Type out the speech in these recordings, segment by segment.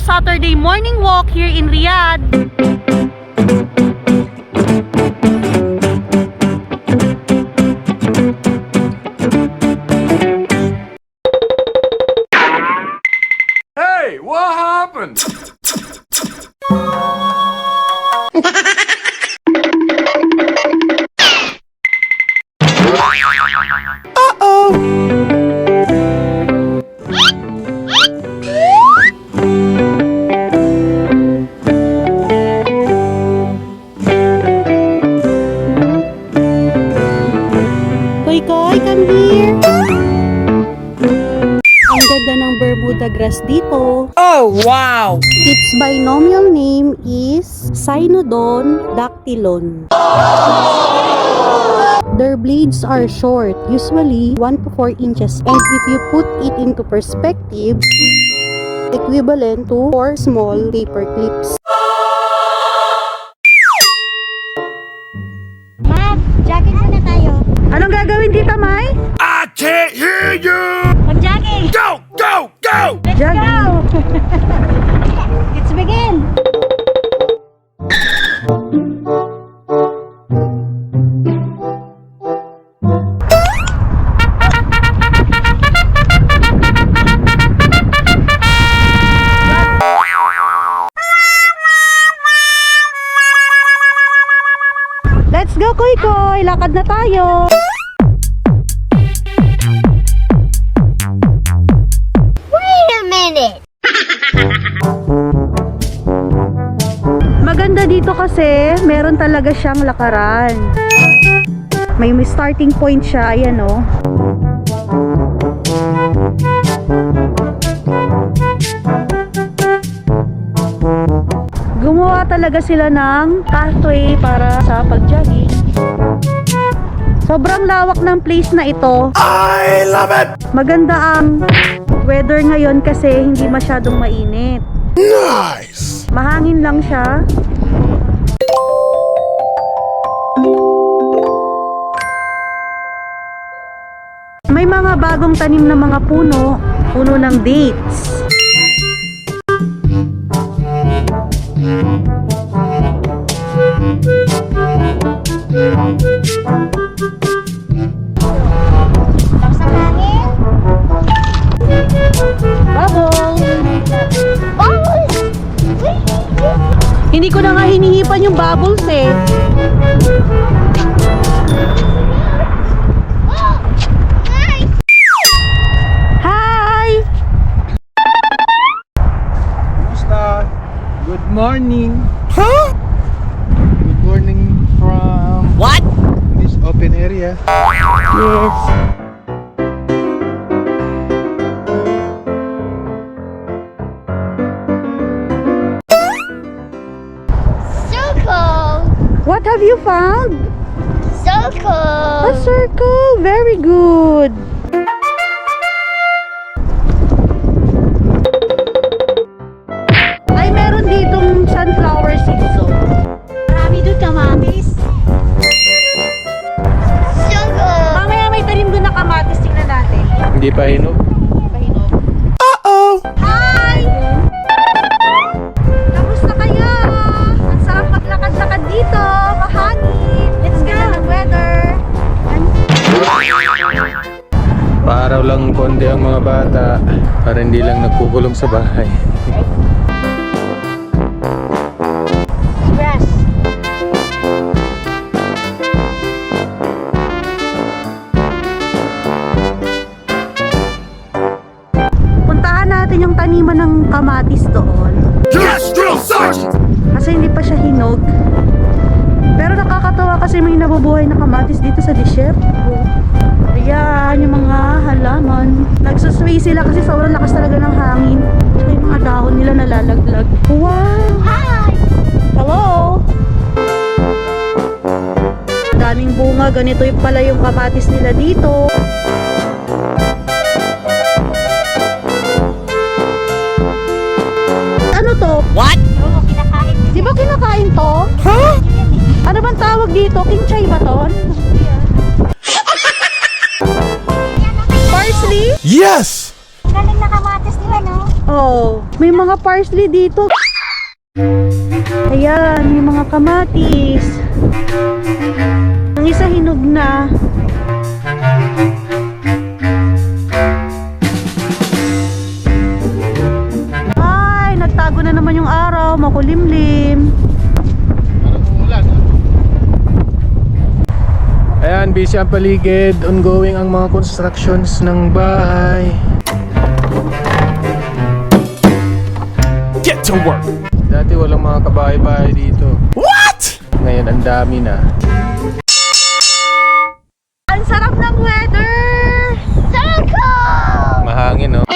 Saturday morning walk here in Riyadh. Hey, what happened? Koy, come here. Ang ganda ng Bermuda grass dito. Oh, wow! Its binomial name is Cynodon dactylon. Their blades are short, usually 1 to 4 inches, and if you put it into perspective, equivalent to 4 small paper clips. Ma, jogging muna tayo. Anong gagawin dito, Mai? I can't hear you! Mag-jogging! Go, go, go! Let's Jogging. go! Let's begin! Let's go, Koy! Lakad na tayo! Wait a minute! Maganda dito kasi meron talaga siyang lakaran. May starting point siya, ayan o. Gumawa talaga sila ng pathway para sa pag-jogging. Sobrang lawak ng place na ito. I love it! Maganda ang weather ngayon kasi hindi masyadong mainit. Nice! Mahangin lang siya. May mga bagong tanim na mga puno ng dates. Tapos ang hangin? Bubble! Bubbles! Hindi ko na nga hinihipan yung bubbles eh. Oh! Nice! Hi! Kumusta? Good morning. Huh? Good morning from What? this open area. Yes. Circle! What have you found? Circle! A circle. Very good. Ay, meron ditong sunflower seeds. Oh. Marami doon kamatis. Circle! Mamaya may tanim doon na kamatis. Tingnan natin. Hindi pa hinog. Pahinog. Uh-oh! Hi! Kamusta kaya? Ang sarap maglakad-lakad dito. Mahangin. Let's go. Ang weather. Paaraw lang konti ang mga bata para hindi lang nagkukulong sa bahay. Grass! Puntahan natin yung taniman ng kamatis doon. Yes, drill sergeant! Kasi hindi pa siya hinog. Pero nakakatawa kasi may nabubuhay na kamatis dito sa disyerto. Ayan, yung mga halaman. Nagsusway sila kasi sobrang lakas talaga ng hangin. Tsaka yung mga dahon nila nalalaglag. Wow! Hi! Hello! Daming bunga. Ganito yung pala yung kamatis nila dito. Ano to? What? Oo, kinakain. Di ba kinakain to? Huh? Ano bang tawag dito? Kinchay ba to? Parsley? Yes! Galing na kamatis nila, no? Oh, may mga parsley dito. Ayan, may mga kamatis. Ang isa hinog na. Ay, nagtago na naman yung araw, makulimlim. Ayan, busy ang paligid. Ongoing ang mga constructions ng bahay. Get to work. Dati walang mga kabahay-bahay dito. What? Ngayon, ang dami na. Ang sarap ng weather! Circle! Mahangin, no?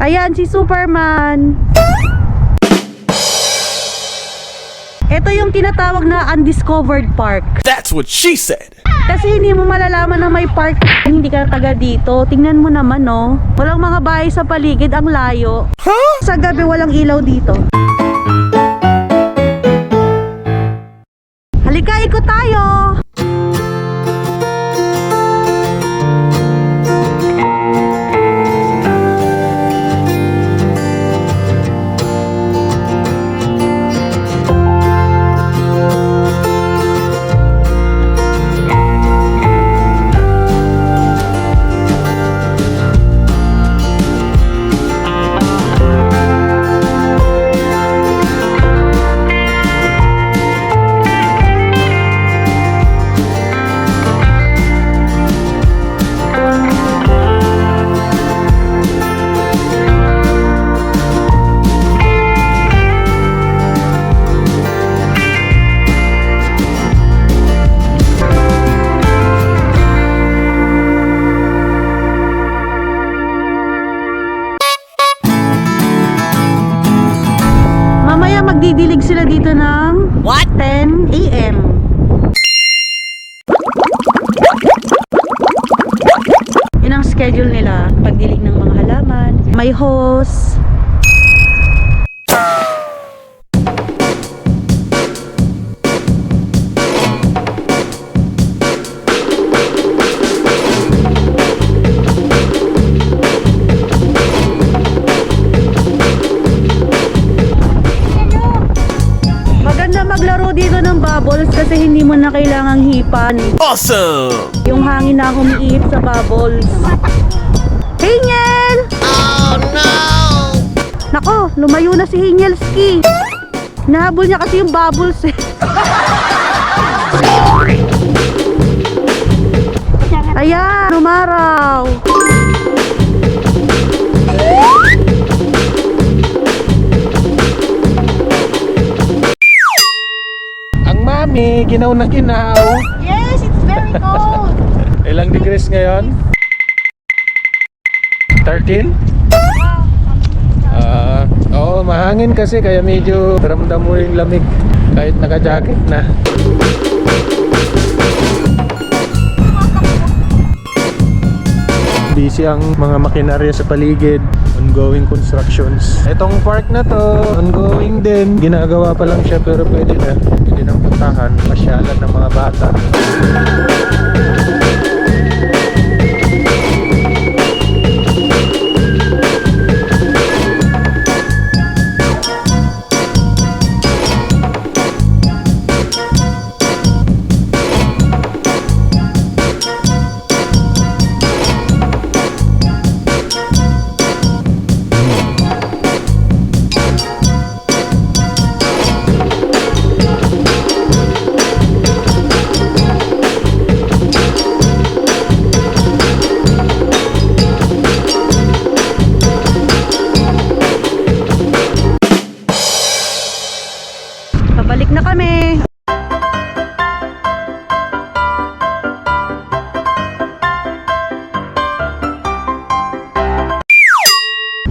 Ayan, si Superman. Ito yung tinatawag na undiscovered park. That's what she said. Kasi hindi mo malalaman na may park hindi ka taga dito. Tingnan mo naman, no? Walang mga bahay sa paligid, ang layo. Huh? Sa gabi walang ilaw dito. Halika, ikot tayo! Magdidilig sila dito ng 10 a.m. Yun ang schedule nila, pagdilig ng mga halaman. May hose. Maglaro dito ng bubbles kasi hindi mo na kailangang hipan. Awesome. Yung hangin na humiihip sa bubbles. Hingel! Oh no! Nako, lumayo na si Hingelski. Nahabol niya kasi yung bubbles eh. Ayan, umaraw. Mami, ginaw na ginaw. Yes, it's very cold. Ilang degrees ngayon? 13? Oo, mahangin kasi kaya medyo ramdam mo yung lamig kahit naka-jacket na. Busy ang mga makinarya sa paligid. Ongoing constructions. Itong park na to, ongoing din. Ginagawa pa lang siya pero pwede nang puntahan. Pasyalan ng mga bata.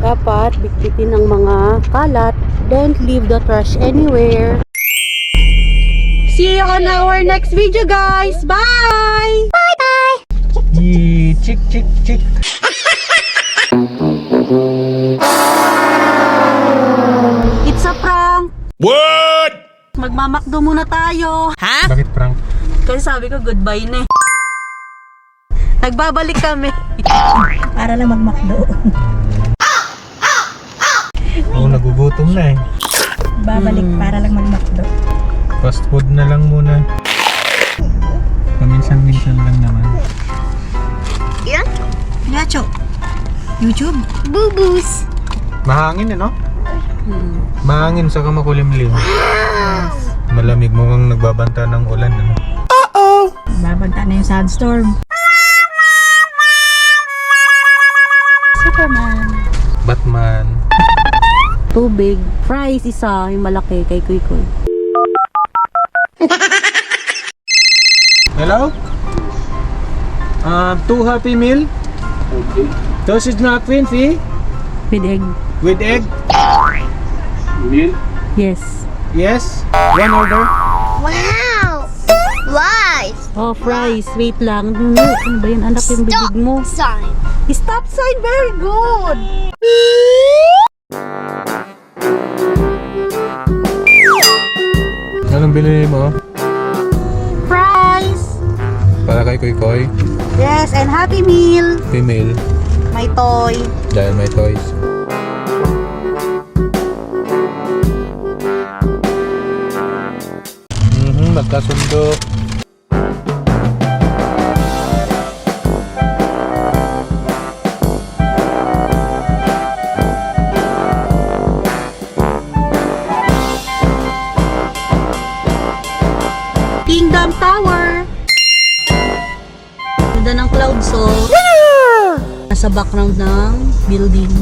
Dapat bitbitin ng mga kalat. Don't leave the trash anywhere. See you on our next video, guys. Bye! Yee, chick, chick, chick. It's a prank. What? Magmamakdo muna tayo. Bakit prank? Kasi sabi ko goodbye na eh. Nagbabalik kami. Para lang magmakdo. Oo, nagugutom na eh. Babalik para lang magmakdo. Fast food na lang muna. Paminsan-minsan lang naman. Yeah? Nacho. YouTube? Boo-boos. Mahangin eh, no? Mahangin saka makulimlim. Malamig, mukhang nagbabanta ng ulan. Ano? Babanta na yung sandstorm. Superman. Batman. Tubig. Fries isa, yung malaki kay Kuy Kuy. Hello? 2 Happy Meal? Okay. Sausage McQueen, see? With egg. With egg? Yes. Yes? One order? Wow! Wise! Oh, fries. Wait lang. Ano ba yun? Anak yung bibig mo. Sign. Stop sign. Very good. Anong binili mo? Fries. Para kay Koy Koy? Yes, and Happy Meal. Female. My toy. Dahil may toys. Magkasundo. Kingdom Tower. Ganda ng clouds, so nasa background ng building.